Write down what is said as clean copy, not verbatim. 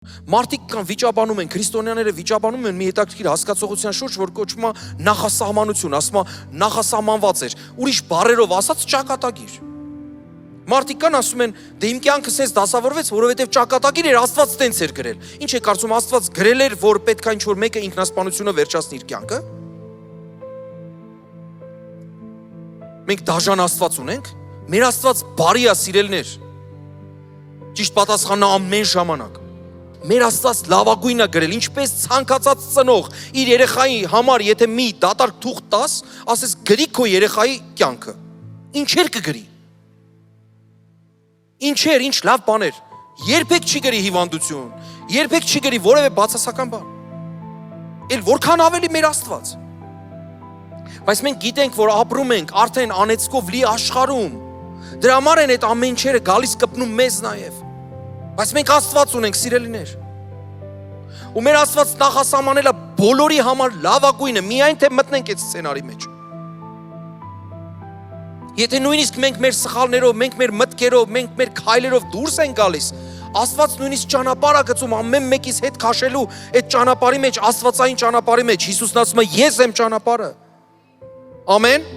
Մարդիկ կան վիճաբանում են, քրիստոնյաները վիճաբանում են մի հետաքրքիր հասկացողության շուրջ, որ կոչվում է նախասահմանություն, ասում է նախասահմանված էր, ուրիշ բառերով ասած ճակատագիր։ Մարդիկ կան ասում են, դե իմ կյանքը սենց դասավորվեց, որովհետև ճակատագիր էր, Աստված տենց էր գրել։ Ինչ է կարծում, Աստված գրել էր, որ պետք է ինչ-որ մեկը ինքնասպանությունը վերջացնի իր կյանքը։ Մենք դաժան Աստված ունենք, մեր Աստված բարի է, սիրելիներ։ Ճիշտ պատասխանն է ամեն ժամանակ։ Մեր Աստված լավագույնն է գրել, ինչպես ցանկացած ծնող իր երեխայի համար, եթե մի դատարկ թուղթ տաս, ասես գրի քո երեխայի կյանքը։ Ինչեր կգրի։ Ինչեր, ինչ լավ բաներ։ Երբեք չի գրի հիվանդություն, երբեք չի գրի որևէ բացասական բան։ Էլ որքան ավելի մեր Աստված։ Բայց մենք գիտենք, որ ապրում ենք արդեն անեծքով լի աշխարհում։ Դրա համար են այդ ամեն ինչերը գալիս կպնում մեզ նաև։ Բայց մենք Աստված ունենք, սիրելիներ։ Ու մեր Աստված նախասահմանել է բոլորի համար լավագույնը, միայն թե մտնենք այդ սցենարի մեջ։ Եթե նույնիսկ մենք մեր սխալներով, մենք մեր մտքերով, մենք մեր քայլերով դուրս են գալիս, Աստված նույնիսկ ճանապարհ է գծում ամեն մեկից հետ քաշելու այդ ճանապարհի մեջ, Աստվածային ճանապարհի մեջ։ Հիսուսն ասում է՝ ես եմ ճանապարհը։ Ամեն։